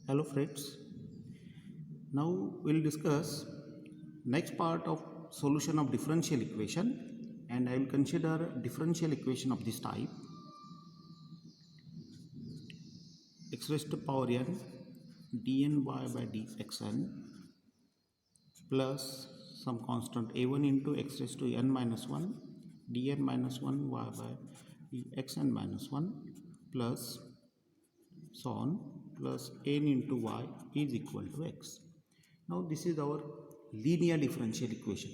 Hello friends, now we'll discuss next part of solution of differential equation, and I will consider differential equation of this type: x raised to power n dny by dxn plus some constant a1 into x raised to n minus 1 dn minus 1 y by dxn minus 1 plus so on plus n into y is equal to x. Now this is our linear differential equation,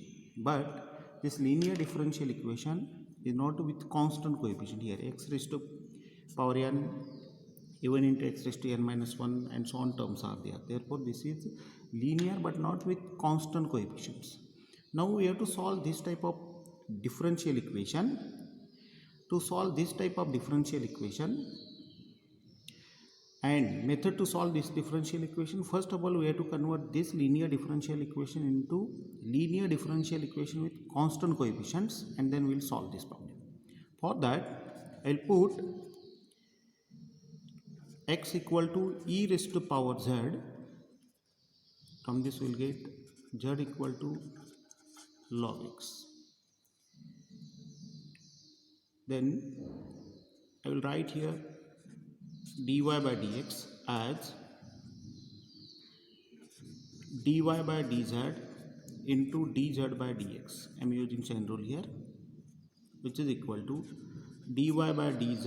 but this linear differential equation is not with constant coefficient. Here x raised to power n even into x raised to n minus 1 and so on terms are there. Therefore this is linear but not with constant coefficients. Now we have to solve this type of differential equation. To solve this type of differential equation and method to solve this differential equation, first of all we have to convert this linear differential equation into linear differential equation with constant coefficients, and then we'll solve this problem. For that I'll put x equal to e raised to power z. From this we'll get z equal to log x. Then I will write here dy by dx as dy by dz into dz by dx. I am using chain rule here, which is equal to dy by dz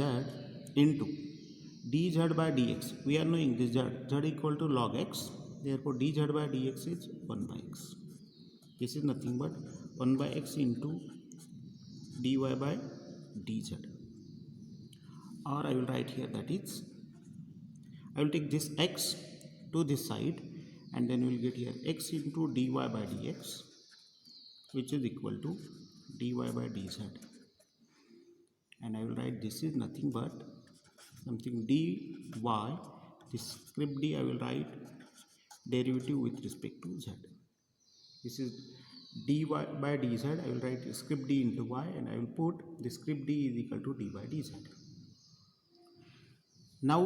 into dz by dx. We are knowing this z equal to log x, therefore dz by dx is 1 by x. This is nothing but 1 by x into dy by dz. Or I will write here that is, I will take this x to this side, and then we will get here x into dy by dx, which is equal to dy by dz. And I will write this is nothing but something dy, this script d I will write derivative with respect to z. This is dy by dz. I will write script d into y, and I will put the script d is equal to dy by dz. Now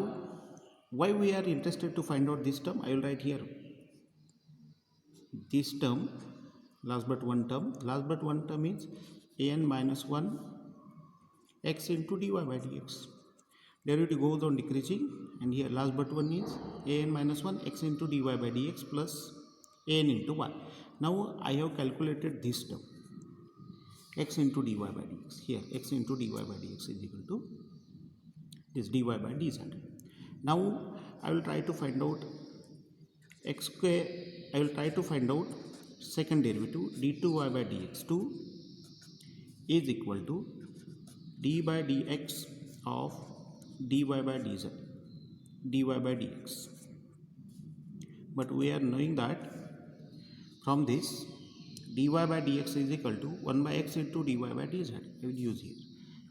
why we are interested to find out this term, I will write here this term, last but one term. Last but one term is an minus 1 x into dy by dx. Derivative goes on decreasing, and here last but one is an minus 1 x into dy by dx plus an into y. Now I have calculated this term x into dy by dx. Here x into dy by dx is equal to this dy by dz. Now I will try to find out x square. I will try to find out second derivative d2y by dx2 is equal to d by dx of dy by dz, dy by dx. But we are knowing that from this dy by dx is equal to 1 by x into dy by dz. I will use here.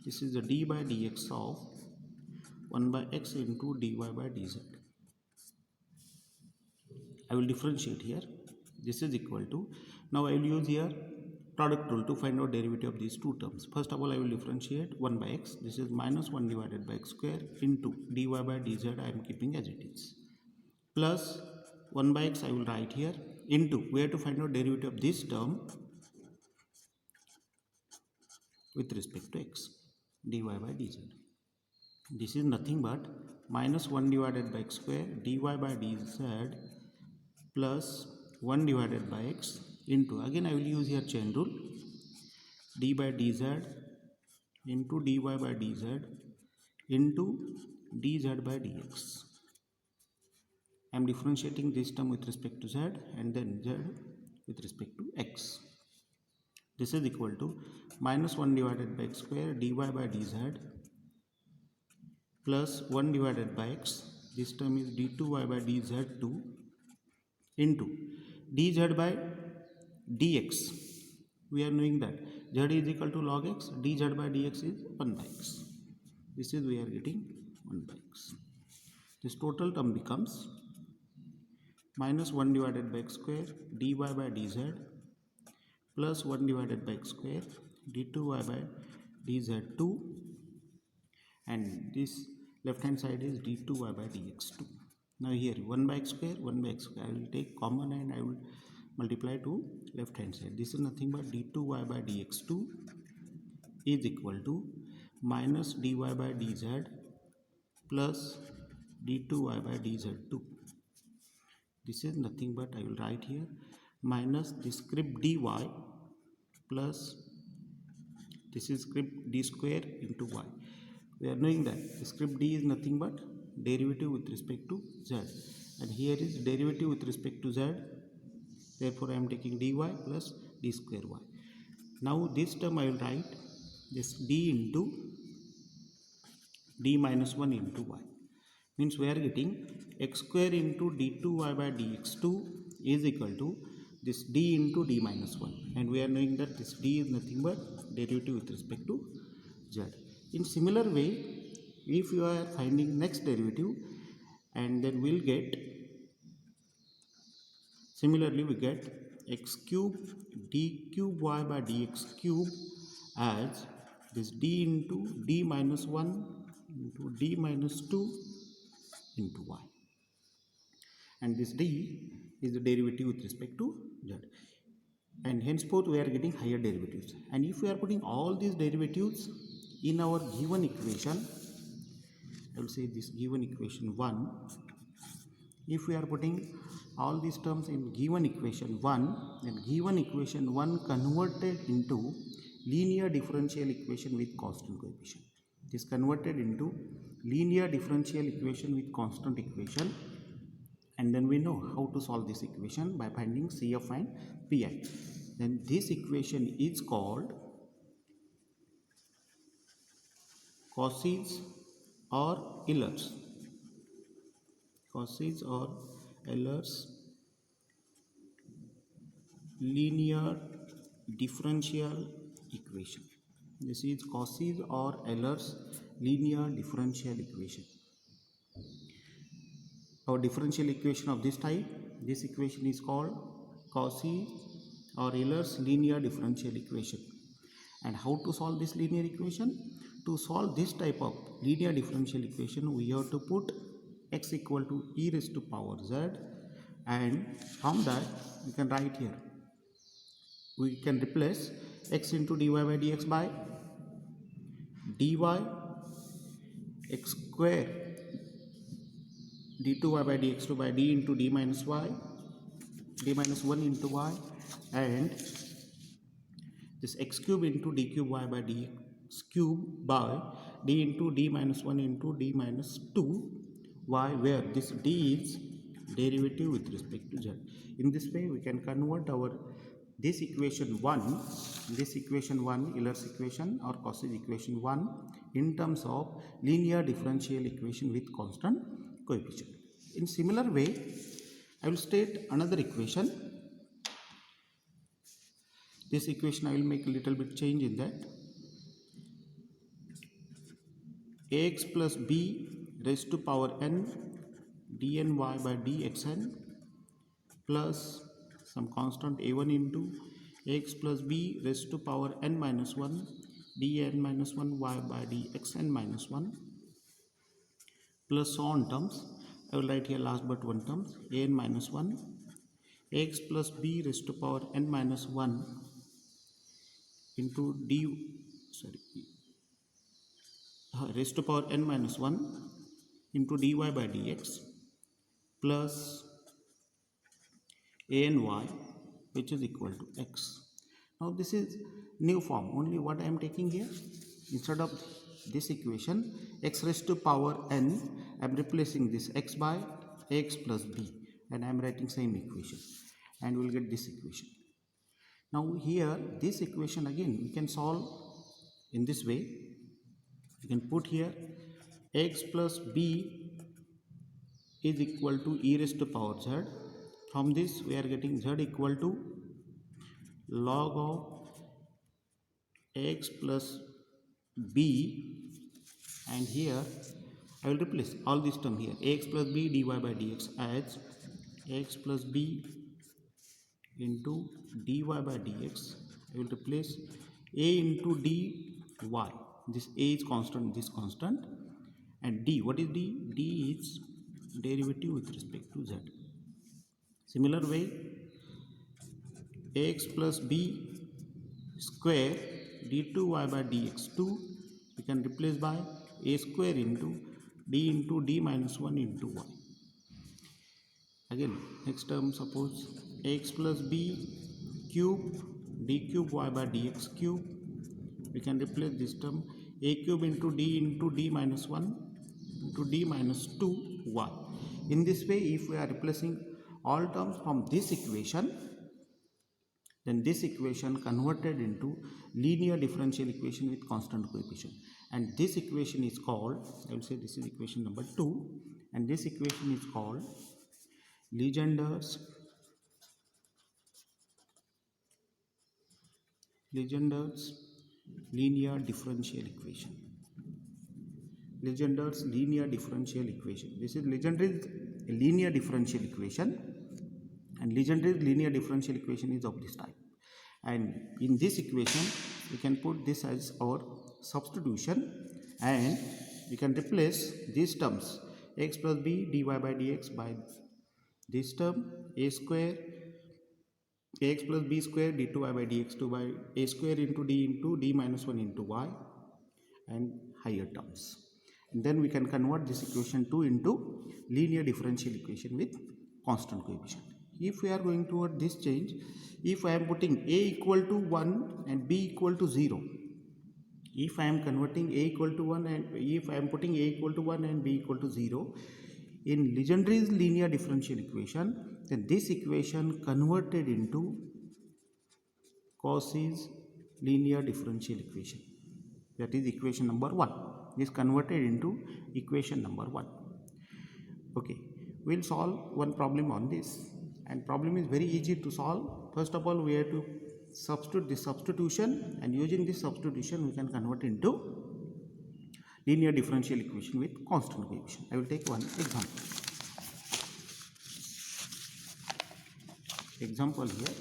This is the d by dx of 1 by x into dy by dz. I will differentiate here. This is equal to, now I will use here product rule to find out derivative of these two terms. First of all I will differentiate 1 by x. This is minus 1 divided by x square into dy by dz. I am keeping as it is, plus 1 by x I will write here into, we have to find out derivative of this term with respect to x, dy by dz. This is nothing but minus 1 divided by x square dy by dz plus 1 divided by x into, again I will use here chain rule, d by dz into dy by dz into dz by dx. I am differentiating this term with respect to z and then z with respect to x. This is equal to minus 1 divided by x square dy by dz plus 1 divided by x, this term is d2y by dz2 into dz by dx. We are knowing that z is equal to log x, dz by dx is 1 by x. This is we are getting 1 by x. This total term becomes minus 1 divided by x square dy by dz plus 1 divided by x square d2y by dz2, and this left hand side is d2y by dx2. Now here 1 by x square, 1 by x square. I will take common and I will multiply to left hand side. This is nothing but d2y by dx2 is equal to minus dy by dz plus d2y by dz2. This is nothing but I will write here minus the script dy plus this is script d square into y. We are knowing that the script d is nothing but derivative with respect to z, and here is derivative with respect to z. Therefore, I am taking dy plus d square y. Now this term I will write this d into d minus 1 into y. Means we are getting x square into d2y by dx2 is equal to this d into d minus 1, and we are knowing that this d is nothing but derivative with respect to z. In similar way, if you are finding next derivative, and then we'll get similarly we get x cube d cube y by dx cube as this d into d minus 1 into d minus 2 into y, and this d is the derivative with respect to z, and henceforth we are getting higher derivatives. And if we are putting all these derivatives in our given equation, I will say this given equation 1, if we are putting all these terms in given equation 1, then given equation 1 converted into linear differential equation with constant coefficient. It is converted into linear differential equation with constant equation, and then we know how to solve this equation by finding CF and PI. Then this equation is called Cauchy's or Euler's. Cauchy's or Euler's linear differential equation. This is Cauchy's or Euler's linear differential equation. Our differential equation of this type, this equation is called Cauchy or Euler's linear differential equation. And how to solve this linear equation? To solve this type of linear differential equation, we have to put x equal to e raised to power z, and from that we can write here, we can replace x into dy by dx by dy x square d2y by dx2 by d into d minus 1 into y, and this x cube into d cube y by dx cube by d into d minus 1 into d minus 2 y, where this d is derivative with respect to z. In this way we can convert our this equation 1, Euler's equation or Cauchy's equation 1, in terms of linear differential equation with constant coefficient. In similar way, I will state another equation. This equation I will make a little bit change in that. Ax plus b raised to power n dny by dxn plus some constant a1 into x plus b raised to power n minus 1 dn minus 1 y by dxn minus 1 plus so on terms. I will write here last but one terms, an minus 1 x plus b raised to power n minus 1 into raised to power n minus 1 into dy by dx plus a and y, which is equal to x. Now this is new form. Only what I am taking here, instead of this equation x raised to power n, I am replacing this x by ax plus b, and I am writing same equation, and we will get this equation. Now here this equation again we can solve in this way. You can put here x plus b is equal to e raised to power z. From this we are getting z equal to log of x plus b, and here I will replace all this term here, ax plus b dy by dx as x plus b into dy by dx. I will replace a into dy. This a is constant, this constant, and d, what is d? D is derivative with respect to z. Similar way, ax plus b square d2y by dx2 we can replace by a square into d minus 1 into y. Again, next term, suppose ax plus b cube d cube y by dx cube, we can replace this term a cube into d minus 1 into d minus 2 y. In this way, if we are replacing all terms from this equation, then this equation converted into linear differential equation with constant coefficient, and this equation is called, I will say this is equation number 2, and this equation is called Legendre's linear differential equation. Legendre's linear differential equation. This is Legendre's linear differential equation, and Legendre's linear differential equation is of this type. And in this equation, we can put this as our substitution, and we can replace these terms x plus b dy by dx by this term a square ax plus b square d2y by dx2 by a square into d minus 1 into y, and higher terms. And then we can convert this equation 2 into linear differential equation with constant coefficient. If we are going toward this change, if I am putting a equal to 1 and b equal to 0, if I am converting a equal to 1 and if I am putting a equal to 1 and b equal to 0 in Legendre's linear differential equation, then this equation converted into Cauchy's linear differential equation, that is equation number 1, is converted into equation number 1. Okay, we'll solve one problem on this, and problem is very easy to solve. First of all, we have to substitute this substitution, and using this substitution we can convert into linear differential equation with constant coefficient. I will take one example. Example here.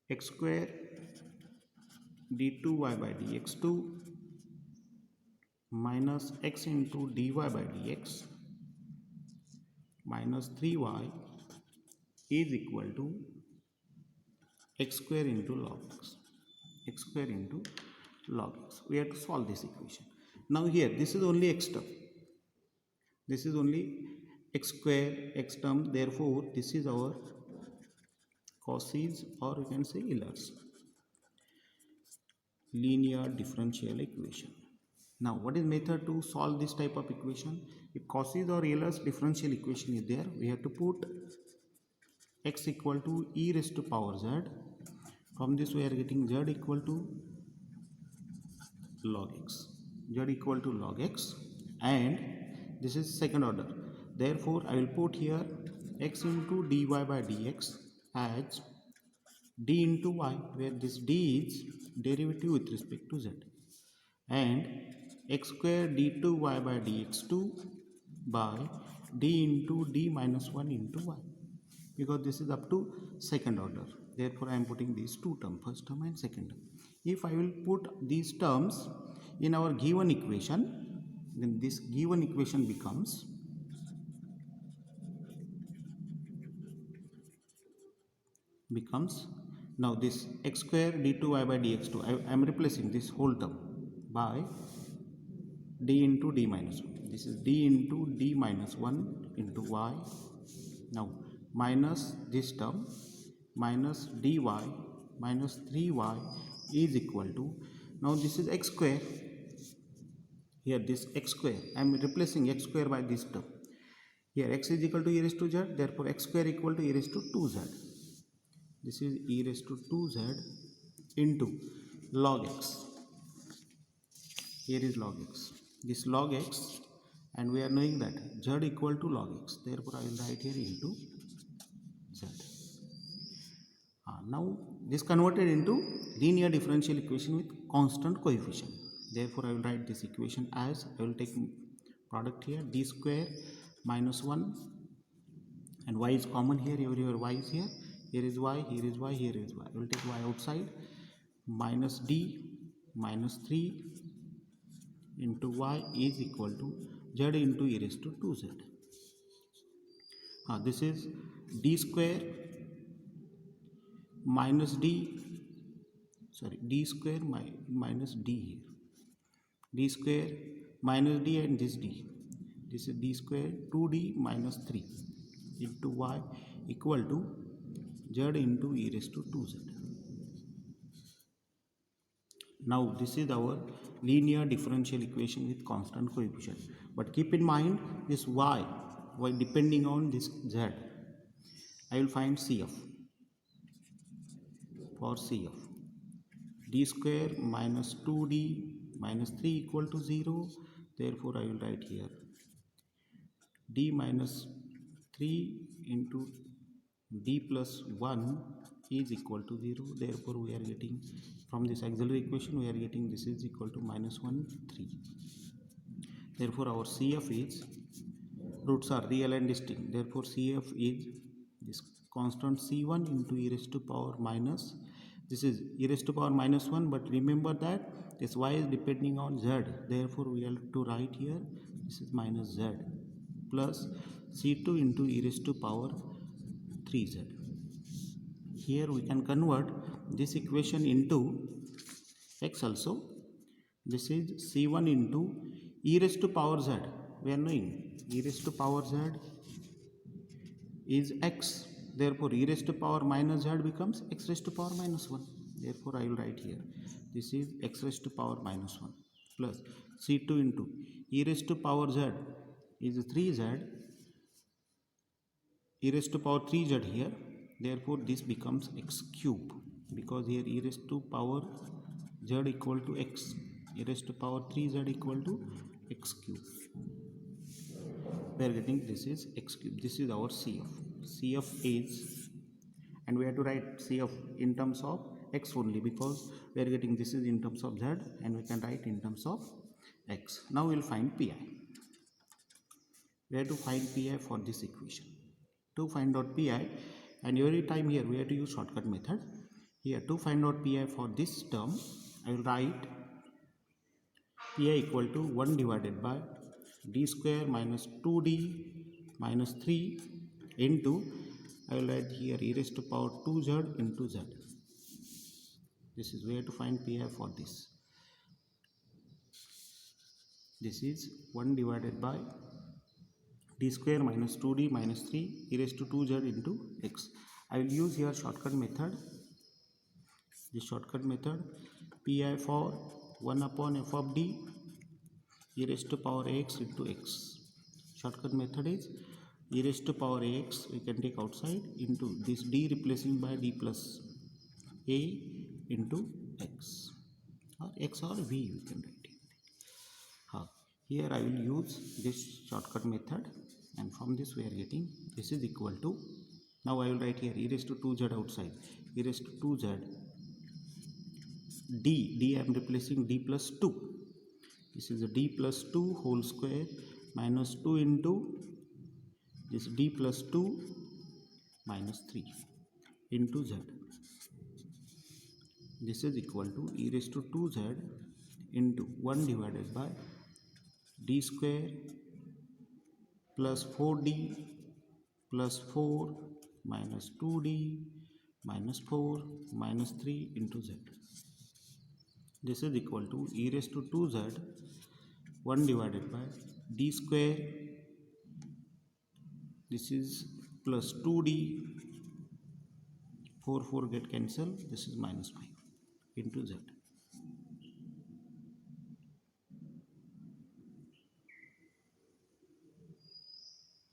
X square d2y by dx2 minus x into dy by dx minus 3y is equal to x square into log x. X square into log x. We have to solve this equation. Now here, this is only x term. This is only x square, x term. Therefore, this is our Cauchy's, or you can say Euler's linear differential equation. Now, what is method to solve this type of equation? If Cauchy's or Euler's differential equation is there, we have to put x equal to e raised to power z. From this we are getting z equal to log x. Z equal to log x, and this is second order. Therefore, I will put here x into dy by dx as d into y, where this d is derivative with respect to z, and x square d2y by dx2 by d into d minus 1 into y, because this is up to second order. Therefore, I am putting these two terms, first term and second term. If I will put these terms in our given equation, then this given equation becomes now this x square d2y by dx2, I am replacing this whole term by d into d minus 1. This is d into d minus 1 into y. Now minus this term minus dy minus 3y is equal to, now this is x square. Here this x square, I am replacing x square by this term. Here x is equal to e raised to z, therefore x square equal to e raised to 2z. This is e raised to 2z into log x. Here is log x. This log x, and we are knowing that z equal to log x. Therefore, I will write here into z. Now, this converted into linear differential equation with constant coefficient. Therefore, I will write this equation as, I will take product here, d square minus 1, and y is common here, everywhere y is here. Here is y, here is y, here is y. I will take y outside, minus d minus 3 into y is equal to z into e raised to 2z. This is d square minus d, d square minus d here, d square minus d and this d, this is d square 2d minus 3 into y equal to z into e raised to 2z. Now this is our linear differential equation with constant coefficient, but keep in mind this y depending on this z. I will find CF. For CF, d square minus 2d minus 3 equal to 0, therefore I will write here d minus 3 into d plus 1 is equal to 0, therefore we are getting from this auxiliary equation we are getting this is equal to minus 1 3. Therefore our CF is, roots are real and distinct, therefore CF is this constant c1 into e raised to power minus, this is e raised to power minus 1, but remember that this y is depending on z, therefore we have to write here this is minus z plus c2 into e raised to power 3z. Here we can convert this equation into x also. This is c1 into e raised to power z. We are knowing e raised to power z is x. Therefore, e raised to power minus z becomes x raised to power minus 1. Therefore, I will write here this is x raised to power minus 1 plus c2 into e raised to power z is 3z, e raised to power 3z here. Therefore, this becomes x cube because here e raised to power z equal to x, e raised to power 3z equal to x cube. We are getting this is x cube. This is our CF. CF is, and we have to write CF in terms of x only because we are getting this is in terms of z and we can write in terms of x. Now we will find PI. We have to find PI for this equation. To find out PI, and every time here we have to use shortcut method. Here to find out PI for this term, I will write PI equal to 1 divided by d square minus 2d minus 3 into, I will write here e raised to power 2z into z. This is where to find PI for this. This is 1 divided by d square minus 2d minus 3 e raised to 2z into x. I will use here shortcut method. This shortcut method, PI for 1 upon f of d e raised to power x into x. Shortcut method is e raised to power x we can take outside into this d replacing by d plus a into x or v we can write it. Here I will use this shortcut method, and from this we are getting this is equal to, now I will write here e raised to 2z outside, e raised to 2z d I am replacing d plus 2. This is a d plus 2 whole square minus 2 into this d plus 2 minus 3 into z. This is equal to e raised to 2z into 1 divided by d square plus 4d plus 4 minus 2d minus 4 minus 3 into z. This is equal to e raised to 2z 1 divided by d square, this is plus 2d, 4 get cancelled, this is minus 5 into z.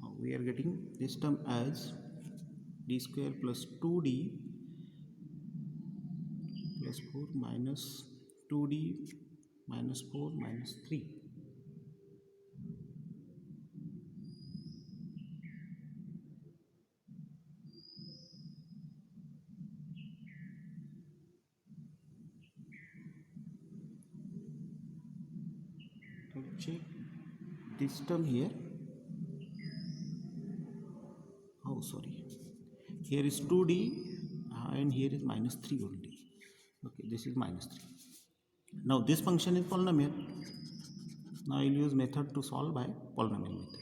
Now we are getting this term as d square plus 2d plus 4 minus 2d minus 4 minus 3. Check this term here. Oh, sorry. Here is 2d and here is minus 3 only. Okay, this is minus 3. Now this function is polynomial. Now I will use method to solve by polynomial method.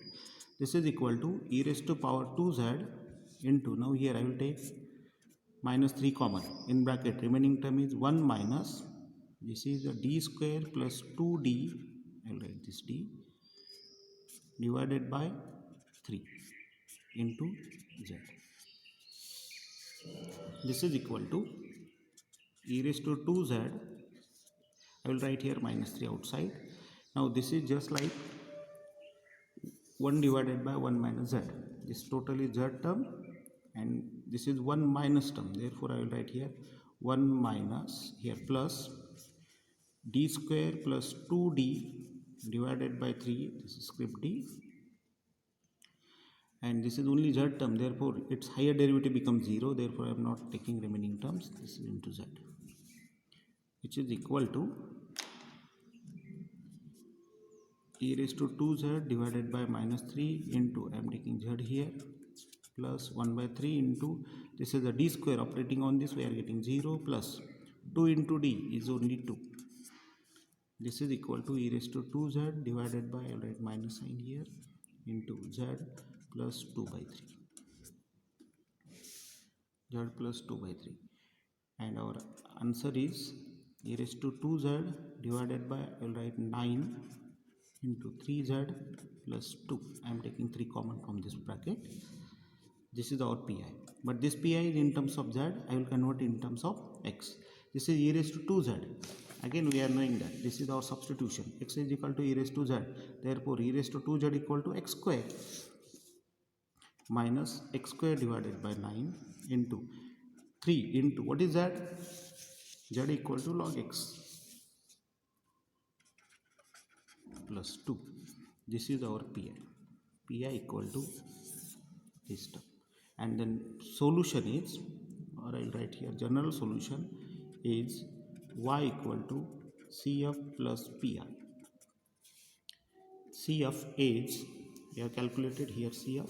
This is equal to e raised to power 2z into, now here I will take minus 3 common, in bracket remaining term is 1 minus, this is a d square plus 2d, I will write this d, divided by 3 into z. This is equal to e raised to 2z, I will write here minus 3 outside. Now this is just like 1 divided by 1 minus z. This total is z term and this is 1 minus term. Therefore, I will write here 1 minus here plus d square plus 2d divided by 3. This is script d. And this is only z term. Therefore, its higher derivative becomes 0. Therefore, I am not taking remaining terms. This is into z, which is equal to e raised to 2z divided by minus 3 into, I am taking z here, plus 1 by 3 into, this is a d square operating on this, we are getting 0, plus 2 into d is only 2. This is equal to e raised to 2z divided by, I will write minus sign here, into z plus 2 by 3. Z plus 2 by 3. And our answer is e raised to 2z divided by, I will write 9 into 3z plus 2. I am taking 3 common from this bracket. This is our pi. But this pi is in terms of z. I will convert in terms of x. This is e raised to 2z. Again, we are knowing that this is our substitution. X is equal to e raised to z. Therefore, e raised to 2z equal to x square minus x square divided by 9 into 3 into, what is z? Z equal to log x plus 2. This is our pi. Pi equal to this term. And then solution is, or I will write here, general solution is y equal to CF plus pi. CF is, we have calculated here CF.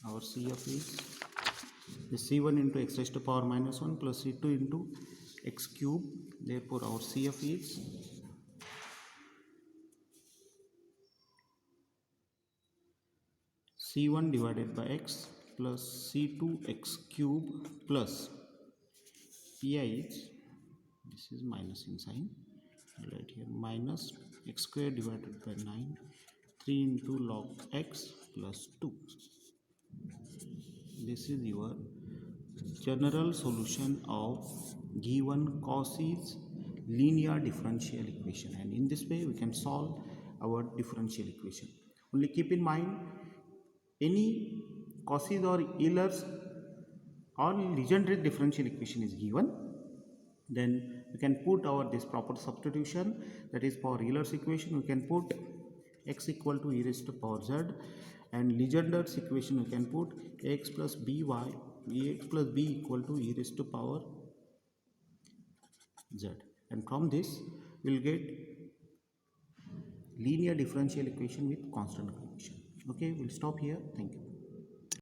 Our CF is the C1 into x raised to power minus 1 plus C2 into x cube. Therefore, our CF is C1 divided by x plus C2 x cube plus pi is, this is minus in sign, right here, minus x square divided by 9, 3 into log x plus 2. This is your general solution of given Cauchy's linear differential equation, and in this way we can solve our differential equation. Only keep in mind, any Cauchy's or Euler's or Legendre differential equation is given, then we can put our this proper substitution, that is for Euler's equation we can put x equal to e raised to power z, and Legendre's equation we can put ax plus by, ax plus b equal to e raised to power z, and from this we will get linear differential equation with constant coefficient. Okay, we'll stop here. Thank you.